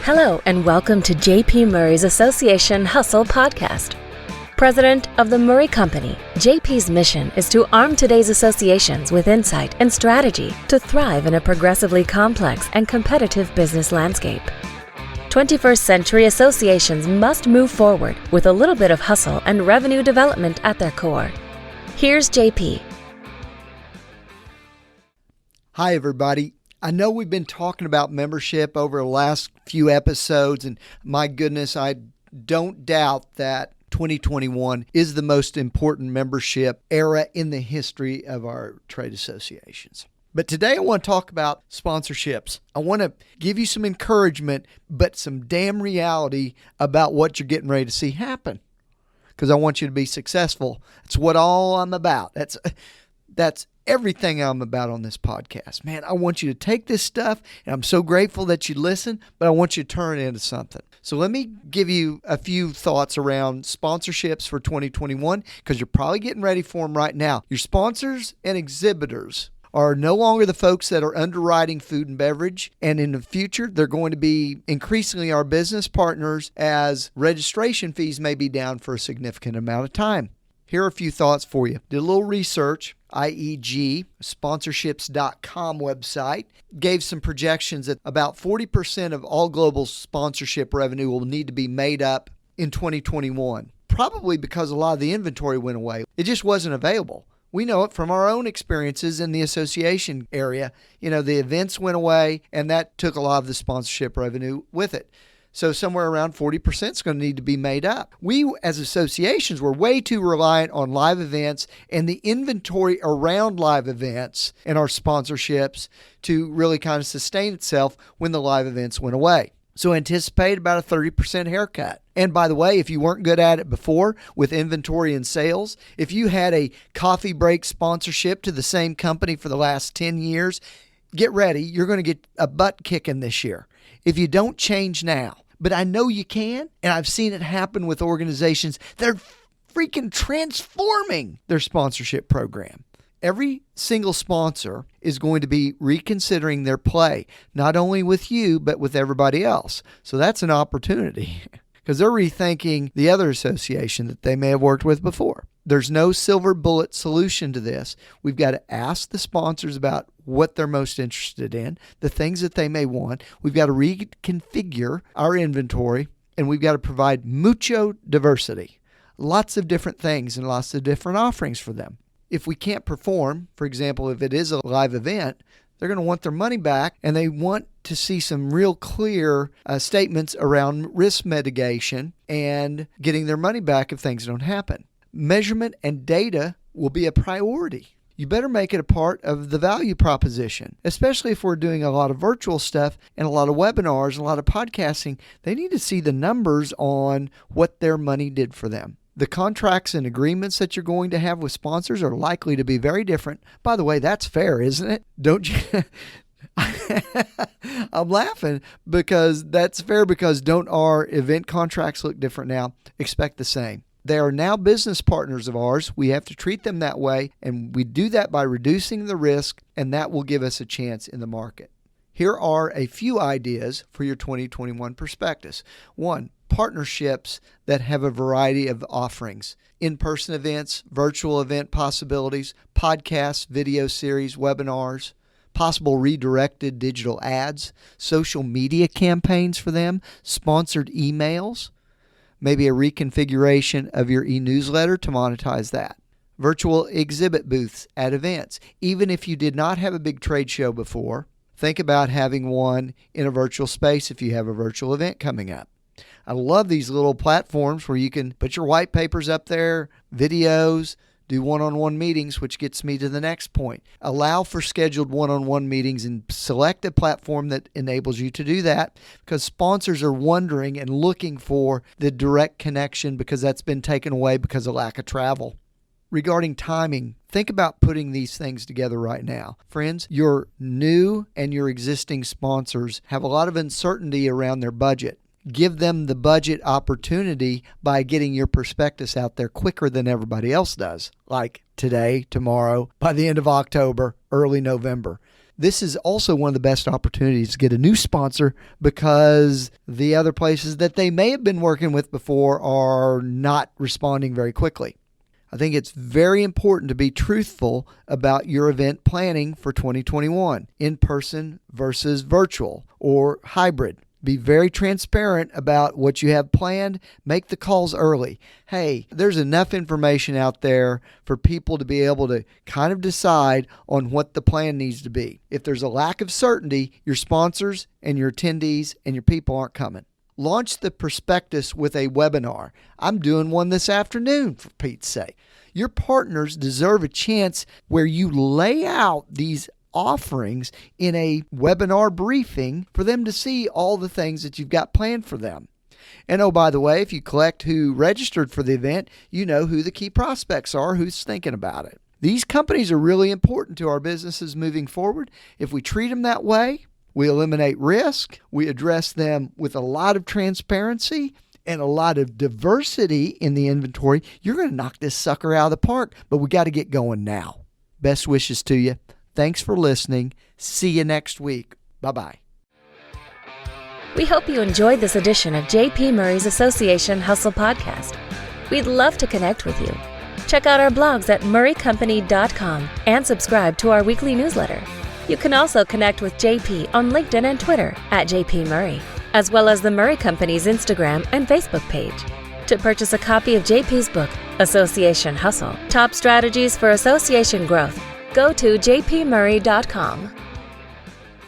Hello and welcome to J.P. Murray's Association Hustle Podcast. President of the Murray Company, JP's mission is to arm today's associations with insight and strategy to thrive in a progressively complex and competitive business landscape. 21st century associations must move forward with a little bit of hustle and revenue development at their core. Here's JP. Hi, everybody. I know we've been talking about membership over the last few episodes, and my goodness, I don't doubt that 2021 is the most important membership era in the history of our trade associations. But today I want to talk about sponsorships. I want to give you some encouragement, but some damn reality about what you're getting ready to see happen, because I want you to be successful. That's what all I'm about. That's everything I'm about on this podcast. Man, I want you to take this stuff, and I'm so grateful that you listen, but I want you to turn it into something. So let me give you a few thoughts around sponsorships for 2021, because you're probably getting ready for them right now. Your sponsors and exhibitors are no longer the folks that are underwriting food and beverage, and in the future, they're going to be increasingly our business partners, as registration fees may be down for a significant amount of time. Here are a few thoughts for you. Did a little research. IEG, sponsorships.com website, gave some projections that about 40% of all global sponsorship revenue will need to be made up in 2021, probably because a lot of the inventory went away. It just wasn't available. We know it from our own experiences in the association area. You know, the events went away, and that took a lot of the sponsorship revenue with it. So somewhere around 40% is going to need to be made up. We, as associations, were way too reliant on live events and the inventory around live events and our sponsorships to really kind of sustain itself when the live events went away. So anticipate about a 30% haircut. And by the way, if you weren't good at it before with inventory and sales, if you had a coffee break sponsorship to the same company for the last 10 years, get ready. You're going to get a butt kicking this year if you don't change now. But I know you can, and I've seen it happen with organizations. They're freaking transforming their sponsorship program. Every single sponsor is going to be reconsidering their play, not only with you, but with everybody else. So that's an opportunity because they're rethinking the other association that they may have worked with before. There's no silver bullet solution to this. We've got to ask the sponsors about what they're most interested in, the things that they may want. We've got to reconfigure our inventory, and we've got to provide mucho diversity, lots of different things and lots of different offerings for them. If we can't perform, for example, if it is a live event, they're going to want their money back, and they want to see some real clear statements around risk mitigation and getting their money back if things don't happen. Measurement and data will be a priority. You better make it a part of the value proposition, especially if we're doing a lot of virtual stuff and a lot of webinars and a lot of podcasting. They need to see the numbers on what their money did for them. The contracts and agreements that you're going to have with sponsors are likely to be very different. By the way, that's fair, isn't it? Don't you? I'm laughing because that's fair, because don't our event contracts look different now? Expect the same. They are now business partners of ours. We have to treat them that way, and we do that by reducing the risk, and that will give us a chance in the market. Here are a few ideas for your 2021 prospectus. 1, partnerships that have a variety of offerings. In-person events, virtual event possibilities, podcasts, video series, webinars, possible redirected digital ads, social media campaigns for them, sponsored emails, maybe a reconfiguration of your e-newsletter to monetize that. Virtual exhibit booths at events. Even if you did not have a big trade show before, think about having one in a virtual space if you have a virtual event coming up. I love these little platforms where you can put your white papers up there, videos, do one-on-one meetings, which gets me to the next point. Allow for scheduled one-on-one meetings and select a platform that enables you to do that, because sponsors are wondering and looking for the direct connection, because that's been taken away because of lack of travel. Regarding timing, think about putting these things together right now. Friends, your new and your existing sponsors have a lot of uncertainty around their budget. Give them the budget opportunity by getting your prospectus out there quicker than everybody else does, like today, tomorrow, by the end of October, early November. This is also one of the best opportunities to get a new sponsor because the other places that they may have been working with before are not responding very quickly. I think it's very important to be truthful about your event planning for 2021, in person versus virtual or hybrid. Be very transparent about what you have planned. Make the calls early. Hey, there's enough information out there for people to be able to kind of decide on what the plan needs to be. If there's a lack of certainty, your sponsors and your attendees and your people aren't coming. Launch the Prospectus with a webinar. I'm doing one this afternoon, for Pete's sake. Your partners deserve a chance where you lay out these offerings in a webinar briefing for them to see all the things that you've got planned for them. And oh, by the way, if you collect who registered for the event, you know who the key prospects are, who's thinking about it. These companies are really important to our businesses moving forward. If we treat them that way, we eliminate risk, we address them with a lot of transparency and a lot of diversity in the inventory, you're going to knock this sucker out of the park, but we got to get going now. Best wishes to you. Thanks for listening. See you next week. Bye-bye. We hope you enjoyed this edition of J.P. Murray's Association Hustle Podcast. We'd love to connect with you. Check out our blogs at murraycompany.com and subscribe to our weekly newsletter. You can also connect with JP on LinkedIn and Twitter at JP Murray, as well as the Murray Company's Instagram and Facebook page. To purchase a copy of JP's book, Association Hustle, Top Strategies for Association Growth, go to jpmurray.com.